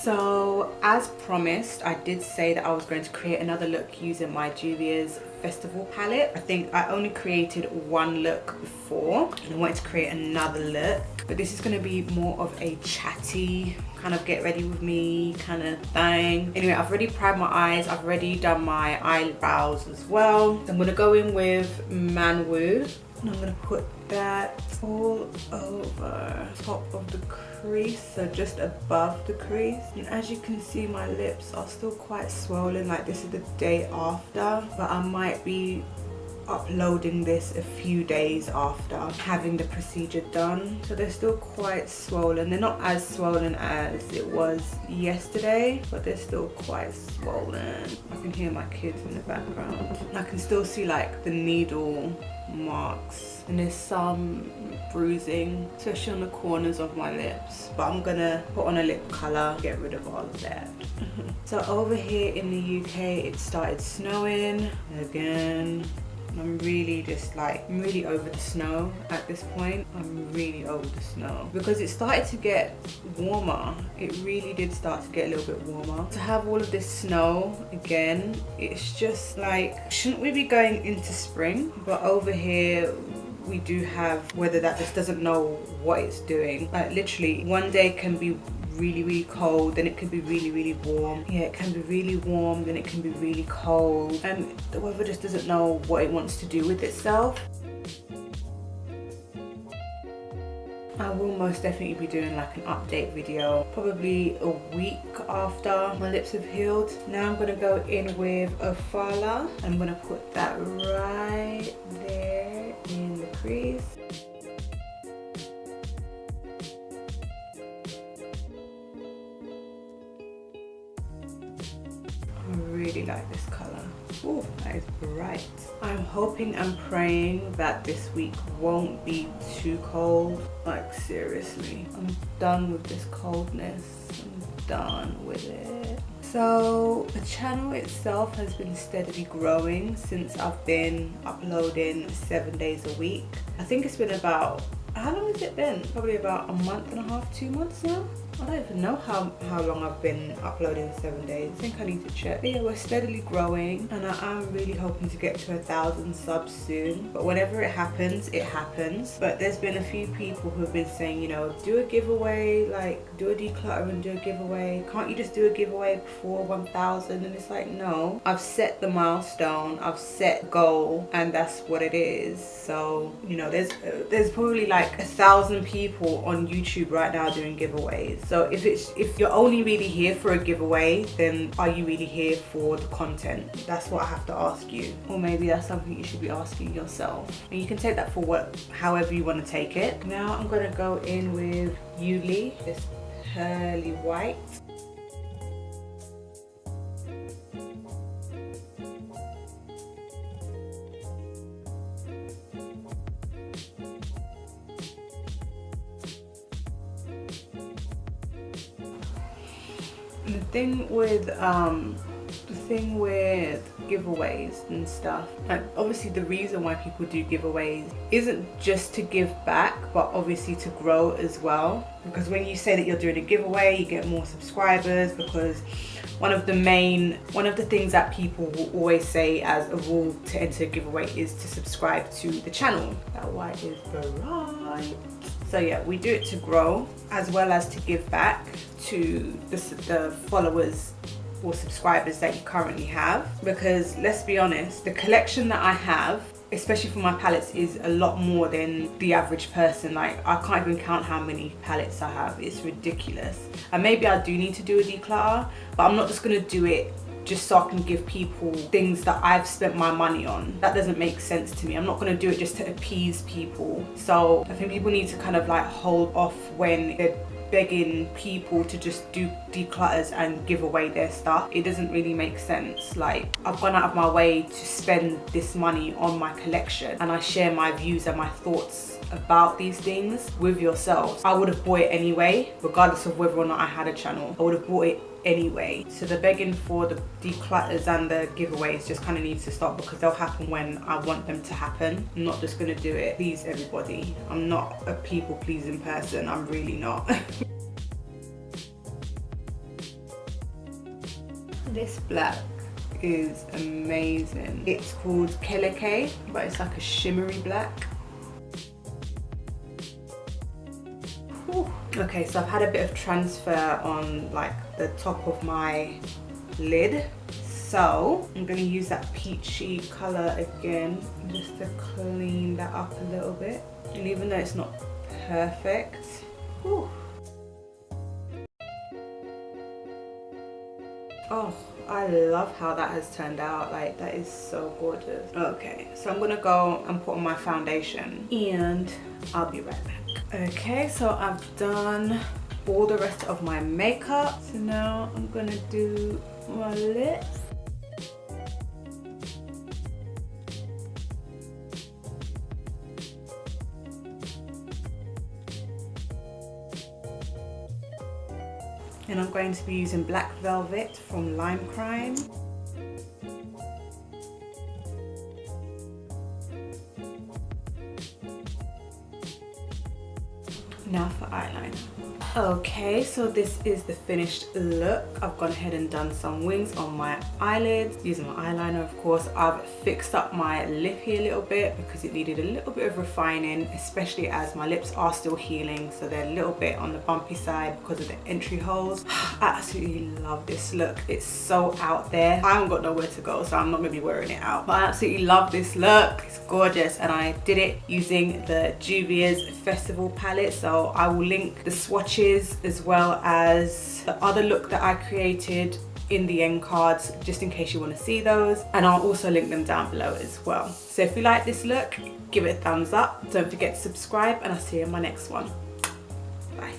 So as promised, I did say that I was going to create another look using my Juvia's Festival palette. I think I only created one look before and I wanted to create another look, but this is going to be more of a chatty kind of get ready with me kind of thing. Anyway, I've already primed my eyes, I've already done my eyebrows as well. I'm going to go in with Manwoo and I'm going to put that all over top of the crease, so just above the crease. And as you can see, my lips are still quite swollen. Like, this is the day after, but I might be uploading this a few days after having the procedure done, so they're still quite swollen. They're not as swollen as it was yesterday, but they're still quite swollen. I can hear my kids in the background. I can still see like the needle marks, and there's some bruising, especially on the corners of my lips, but I'm gonna put on a lip color, get rid of all of that. So over here in the UK, it started snowing again. I'm really just like, I'm really over the snow at this point. I'm really over the snow because it started to get warmer. It really did start to get a little bit warmer. To have all of this snow again, it's just like, shouldn't we be going into spring? But over here, we do have weather that just doesn't know what it's doing. Like literally, one day can be really cold, then it can be really warm. Yeah, it can be really warm, then it can be really cold, and the weather just doesn't know what it wants to do with itself. I will most definitely be doing like an update video probably a week after my lips have healed. Now I'm gonna go in with a Fala. I'm gonna put that right there in the crease. I really like this color. Oh, that is bright. I'm hoping and praying that this week won't be too cold. Like seriously, I'm done with this coldness. I'm done with it. So the channel itself has been steadily growing since I've been uploading 7 days a week. I think it's been about, how long has it been? Probably about a month and a half, 2 months now. I don't even know how long I've been uploading 7 days. I think I need to check. But yeah, we're steadily growing and I am really hoping to get to 1,000 subs soon. But whenever it happens, it happens. But there's been a few people who have been saying, you know, do a giveaway, like do a declutter and do a giveaway. Can't you just do a giveaway before 1,000? And it's like, no, I've set the milestone, I've set goal, and that's what it is. So, you know, there's probably like 1,000 people on YouTube right now doing giveaways. So if you're only really here for a giveaway, then are you really here for the content? That's what I have to ask you. Or maybe that's something you should be asking yourself. And you can take that for however you want to take it. Now I'm gonna go in with Yuli, this pearly white. The thing with giveaways and stuff, and obviously the reason why people do giveaways isn't just to give back, but obviously to grow as well. Because when you say that you're doing a giveaway, you get more subscribers, because one of the things that people will always say as a rule to enter a giveaway is to subscribe to the channel. That white is bright. So yeah, we do it to grow as well as to give back to the followers or subscribers that you currently have. Because let's be honest, the collection that I have, especially for my palettes, is a lot more than the average person. Like, I can't even count how many palettes I have. It's ridiculous. And maybe I do need to do a declutter, but I'm not just gonna do it just so I can give people things that I've spent my money on. That doesn't make sense to me. I'm not gonna do it just to appease people. So I think people need to kind of like hold off when they're begging people to just do declutters and give away their stuff. It doesn't really make sense. Like, I've gone out of my way to spend this money on my collection, and I share my views and my thoughts about these things with yourselves. I would have bought it anyway, regardless of whether or not I had a channel. I would have bought it anyway. So the begging for the declutters and the giveaways just kind of needs to stop, because they'll happen when I want them to happen. I'm not just gonna do it please everybody. I'm not a people pleasing person. I'm really not. This black is amazing. It's called Keleke, but it's like a shimmery black. Whew. Okay, so I've had a bit of transfer on like the top of my lid. So I'm gonna use that peachy color again, just to clean that up a little bit. And even though it's not perfect, whew. Oh, I love how that has turned out. Like, that is so gorgeous. Okay, so I'm gonna go and put on my foundation and I'll be right back. Okay, so I've done all the rest of my makeup. So now I'm gonna do my lips. And I'm going to be using Black Velvet from Lime Crime. Now for eyeliner. Okay, so this is the finished look. I've gone ahead and done some wings on my eyelids using my eyeliner, of course. I've fixed up my lip here a little bit because it needed a little bit of refining, especially as my lips are still healing, so they're a little bit on the bumpy side because of the entry holes. I absolutely love this look. It's so out there. I haven't got nowhere to go, so I'm not gonna be wearing it out, but I absolutely love this look. It's gorgeous, and I did it using the Juvia's Festival palette, so I will link the swatches as well as the other look that I created in the end cards, just in case you want to see those, and I'll also link them down below as well. So if you like this look, give it a thumbs up, don't forget to subscribe, and I'll see you in my next one. Bye.